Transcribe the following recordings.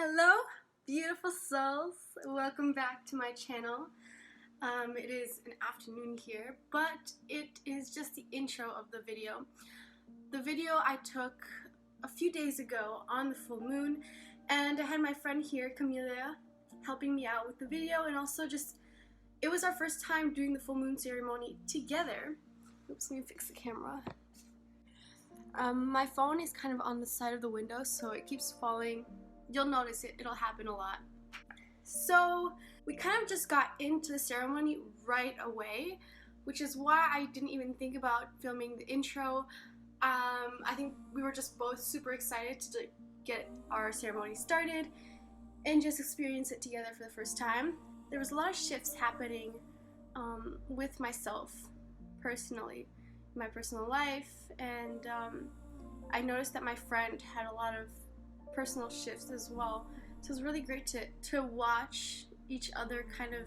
Hello, beautiful souls. Welcome back to my channel. It is an afternoon here, but it is just the intro of the video. The video I took a few days ago on the full moon, and I had my friend here, Camelia, helping me out with the video, and also it was our first time doing the full moon ceremony together. Oops, let me fix the camera. My phone is kind of on the side of the window, so it keeps falling. You'll notice it'll happen a lot. So we kind of just got into the ceremony right away, which is why I didn't even think about filming the intro. I think we were just both super excited to get our ceremony started and just experience it together for the first time. There was a lot of shifts happening with myself personally, in my personal life, and I noticed that my friend had a lot of personal shifts as well. So it was really great to watch each other kind of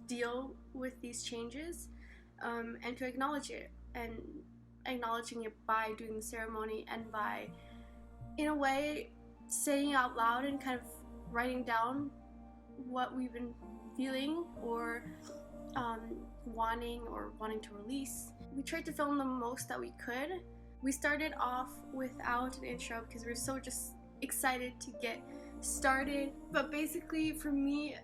deal with these changes and to acknowledge it, and acknowledging it by doing the ceremony and by, in a way, saying out loud and kind of writing down what we've been feeling or wanting to release. We tried to film the most that we could. We started off without an intro because we were so just excited to get started. But basically, for me,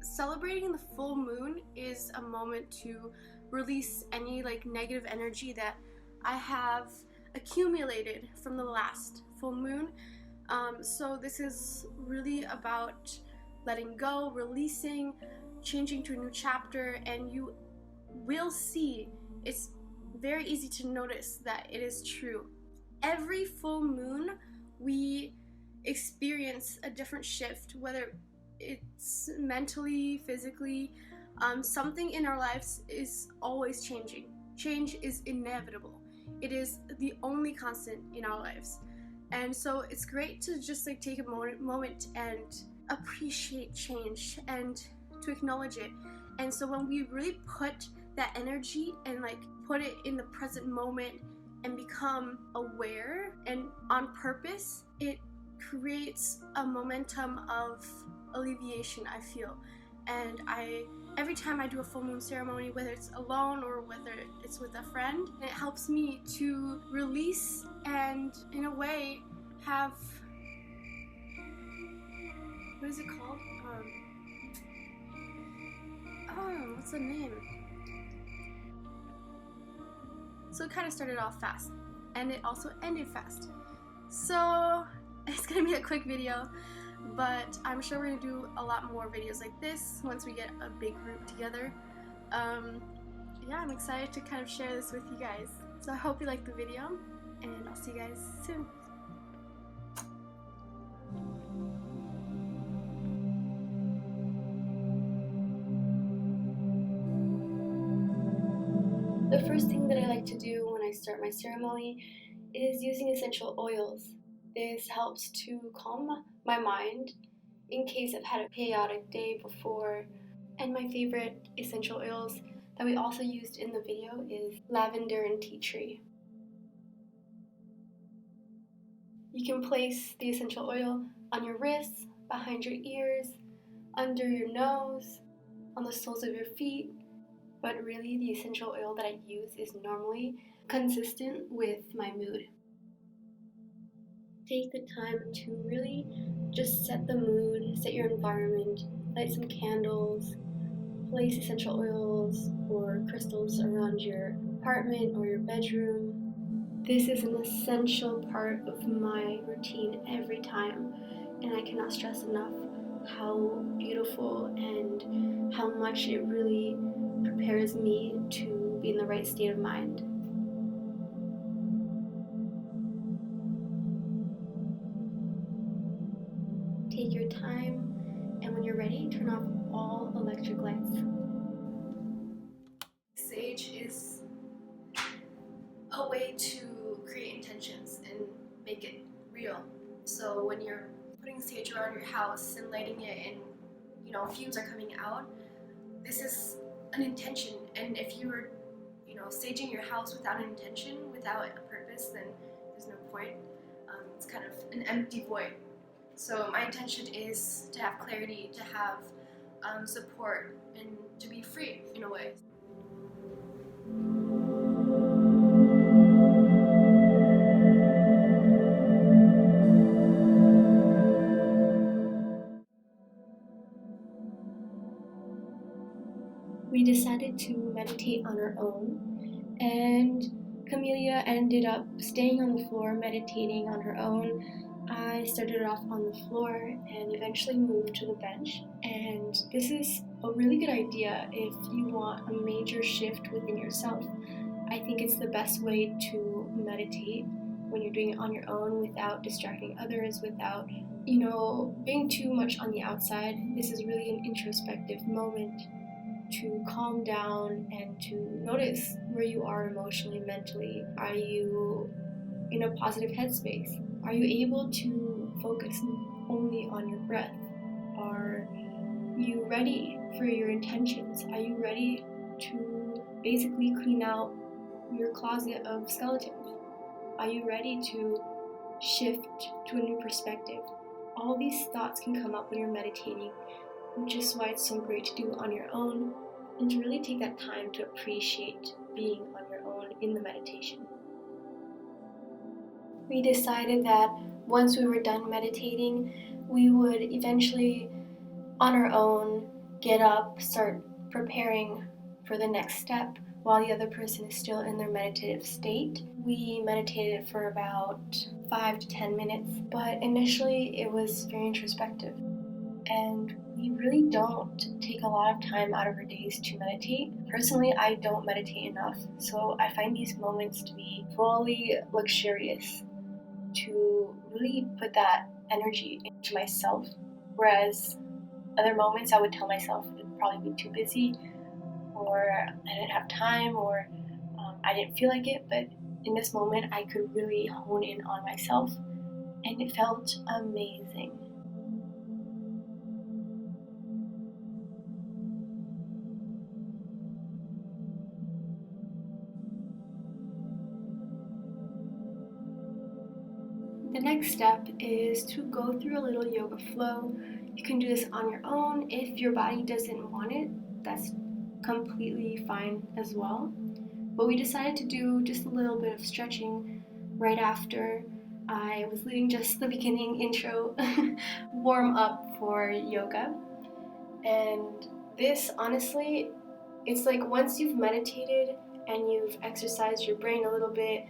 celebrating the full moon is a moment to release any negative energy that I have accumulated from the last full moon. So this is really about letting go, releasing, changing to a new chapter, and you will see it's very easy to notice that it is true. Every full moon we experience a different shift, whether it's mentally, physically, something in our lives is always changing. Change is inevitable. It is the only constant in our lives. And so it's great to just take a moment and appreciate change and to acknowledge it. And so when we really put that energy and put it in the present moment and become aware and on purpose, it creates a momentum of alleviation, I feel. And every time I do a full moon ceremony, whether it's alone or whether it's with a friend, it helps me to release and, in a way, have, what is it called? What's the name? So it kind of started off fast, and it also ended fast. So it's gonna be a quick video, but I'm sure we're gonna do a lot more videos like this once we get a big group together. Yeah, I'm excited to kind of share this with you guys. So I hope you like the video, and I'll see you guys soon. The first thing that I like to do when I start my ceremony is using essential oils. This helps to calm my mind in case I've had a chaotic day before. And my favorite essential oils that we also used in the video is lavender and tea tree. You can place the essential oil on your wrists, behind your ears, under your nose, on the soles of your feet, but really the essential oil that I use is normally consistent with my mood. Take the time to really just set the mood, set your environment, light some candles, place essential oils or crystals around your apartment or your bedroom. This is an essential part of my routine every time, and I cannot stress enough how beautiful and how much it really prepares me to be in the right state of mind. Take your time, and when you're ready, turn off all electric lights. Sage is a way to create intentions and make it real. So when you're putting sage around your house and lighting it and fumes are coming out, this is an intention. And if you were saging your house without an intention, without a purpose, then there's no point. It's kind of an empty void. So my intention is to have clarity, to have support, and to be free in a way. We decided to meditate on our own, and Camelia ended up staying on the floor meditating on her own. I started off on the floor and eventually moved to the bench. And this is a really good idea if you want a major shift within yourself. I think it's the best way to meditate when you're doing it on your own without distracting others, without, being too much on the outside. This is really an introspective moment to calm down and to notice where you are emotionally, mentally. Are you in a positive headspace? Are you able to focus only on your breath? Are you ready for your intentions? Are you ready to basically clean out your closet of skeletons? Are you ready to shift to a new perspective? All these thoughts can come up when you're meditating, which is why it's so great to do on your own and to really take that time to appreciate being on your own in the meditation. We decided that once we were done meditating, we would eventually, on our own, get up, start preparing for the next step while the other person is still in their meditative state. We meditated for about 5 to 10 minutes, but initially it was very introspective. And we really don't take a lot of time out of our days to meditate. Personally, I don't meditate enough, so I find these moments to be fully luxurious, to really put that energy into myself, whereas other moments I would tell myself it'd probably be too busy, or I didn't have time, or I didn't feel like it, but in this moment I could really hone in on myself, and it felt amazing. The next step is to go through a little yoga flow. You can do this on your own. If your body doesn't want it, that's completely fine as well. But we decided to do just a little bit of stretching right after I was leading just the beginning intro warm up for yoga. And this, honestly, it's like once you've meditated and you've exercised your brain a little bit,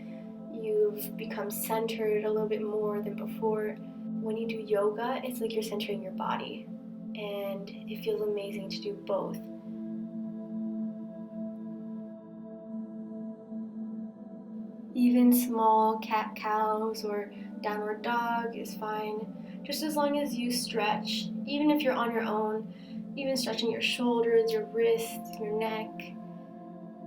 you've become centered a little bit more than before. When you do yoga, it's like you're centering your body, and it feels amazing to do both. Even small cat-cows or downward dog is fine, just as long as you stretch, even if you're on your own, even stretching your shoulders, your wrists, your neck.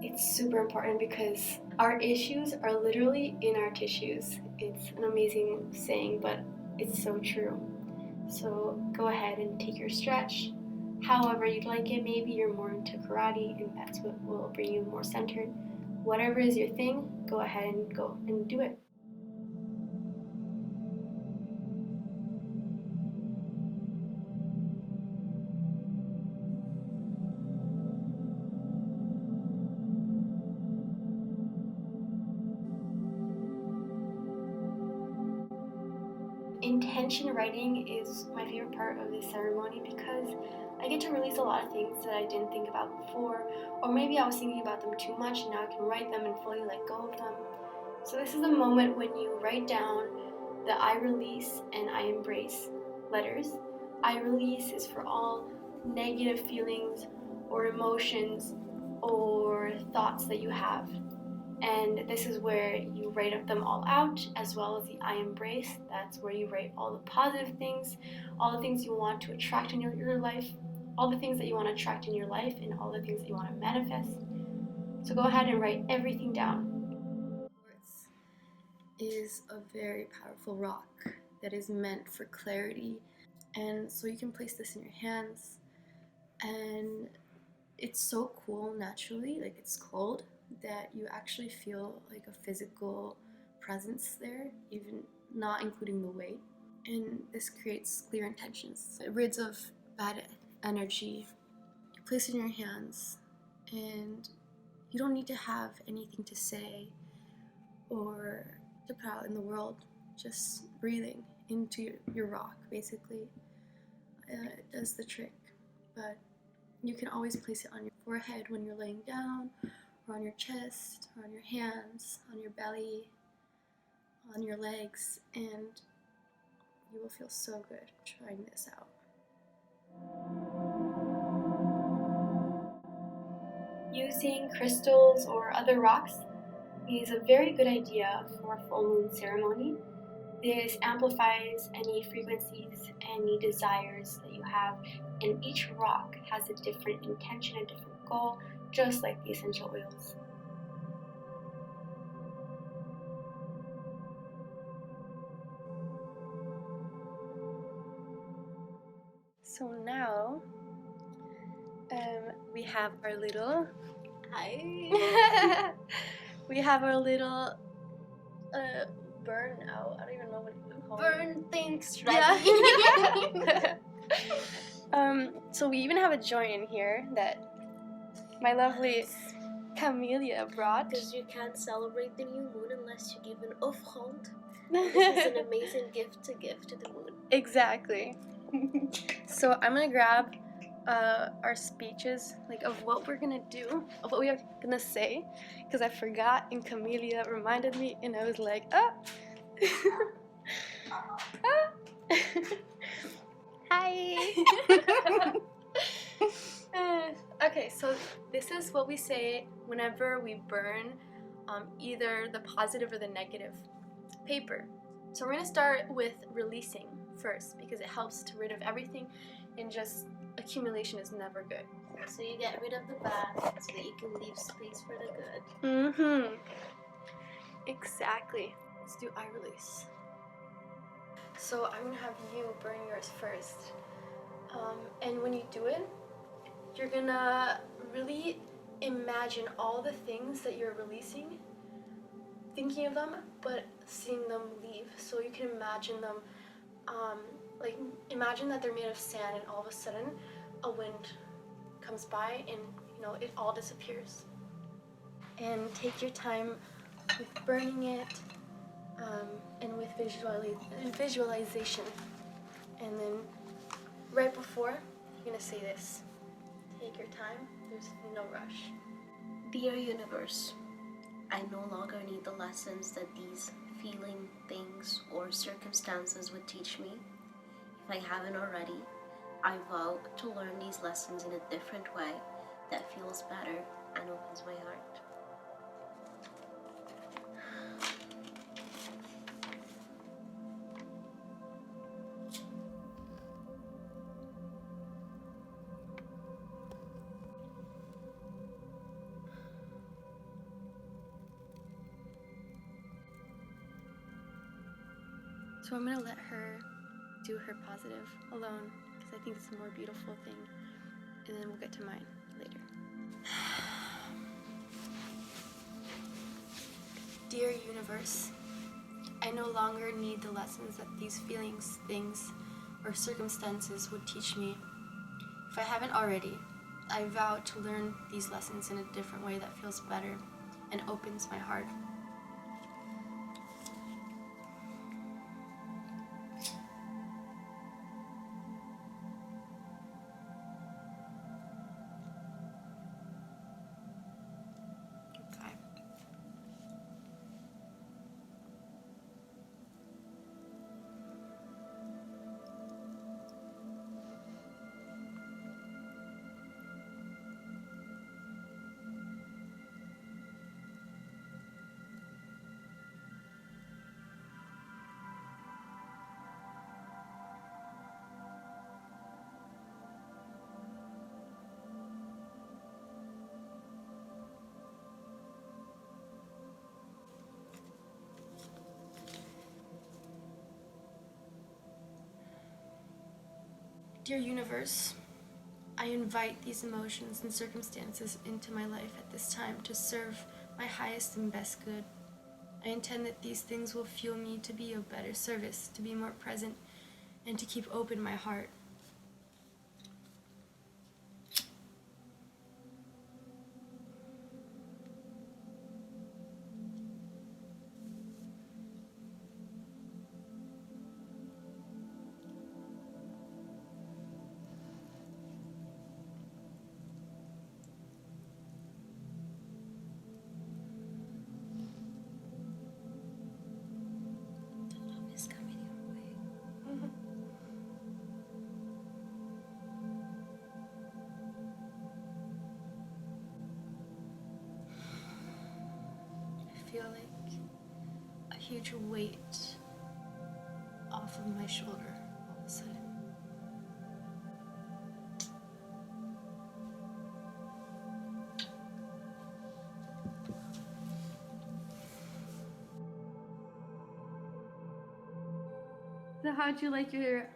It's super important because our issues are literally in our tissues. It's an amazing saying, but it's so true. So go ahead and take your stretch however you'd like it. Maybe you're more into karate and that's what will bring you more centered. Whatever is your thing, go ahead and go and do it. Intention writing is my favorite part of this ceremony because I get to release a lot of things that I didn't think about before, or maybe I was thinking about them too much and now I can write them and fully let go of them. So this is a moment when you write down the I release and I embrace letters. I release is for all negative feelings or emotions or thoughts that you have. And this is where you write them all out, as well as the I embrace. That's where you write all the positive things, all the things you want to attract in your life, all the things that you want to attract in your life, and all the things that you want to manifest. So go ahead and write everything down. Quartz is a very powerful rock that is meant for clarity. And so you can place this in your hands, and it's so cool naturally, like it's cold, that you actually feel like a physical presence there, even not including the weight. and this creates clear intentions. It rids of bad energy. You place it in your hands, and you don't need to have anything to say or to put out in the world. Just breathing into your rock, basically, does the trick. But you can always place it on your forehead when you're laying down, or on your chest, or on your hands, on your belly, on your legs, and you will feel so good trying this out. Using crystals or other rocks is a very good idea for full moon ceremony. This amplifies any frequencies, any desires that you have, and each rock has a different intention, a different goal, just like the essential oils. So now, we have our little... Hi! We have our little burn out. I don't even know what you call it. Burn things ready. Yeah. So we even have a joint in here that my lovely Camellia brought. Because you can't celebrate the new moon unless you give an offrande. This is an amazing gift to give to the moon. Exactly. So I'm gonna grab our speeches, like of what we're gonna do, of what we are gonna say, because I forgot and Camellia reminded me, and I was like, ah. Ah. Hi. Okay, so this is what we say whenever we burn either the positive or the negative paper. So we're gonna start with releasing first, because it helps to rid of everything, and just accumulation is never good. So you get rid of the bad so that you can leave space for the good. Mm-hmm. Exactly. Let's do eye release. So I'm gonna have you burn yours first. And when you do it, you're gonna really imagine all the things that you're releasing, thinking of them, but seeing them leave. So you can imagine them, like imagine that they're made of sand, and all of a sudden a wind comes by and it all disappears. And take your time with burning it, and with visualization. And then right before, you're gonna say this. Take your time, there's no rush. Dear universe, I no longer need the lessons that these feeling, things, or circumstances would teach me. If I haven't already, I vow to learn these lessons in a different way that feels better and opens my heart. So I'm gonna let her do her positive alone, because I think it's a more beautiful thing, and then we'll get to mine later. Dear universe, I no longer need the lessons that these feelings, things, or circumstances would teach me. If I haven't already, I vow to learn these lessons in a different way that feels better and opens my heart. Dear universe, I invite these emotions and circumstances into my life at this time to serve my highest and best good. I intend that these things will fuel me to be of better service, to be more present and to keep open my heart. I feel like a huge weight off of my shoulder all of a sudden. So how'd you like your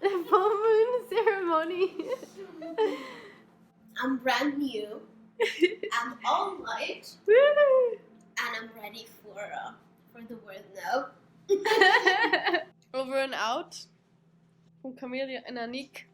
full moon ceremony? I'm brand new. I'm all light. Woo! And I'm ready for the world now. Over and out from Camelia and Anik.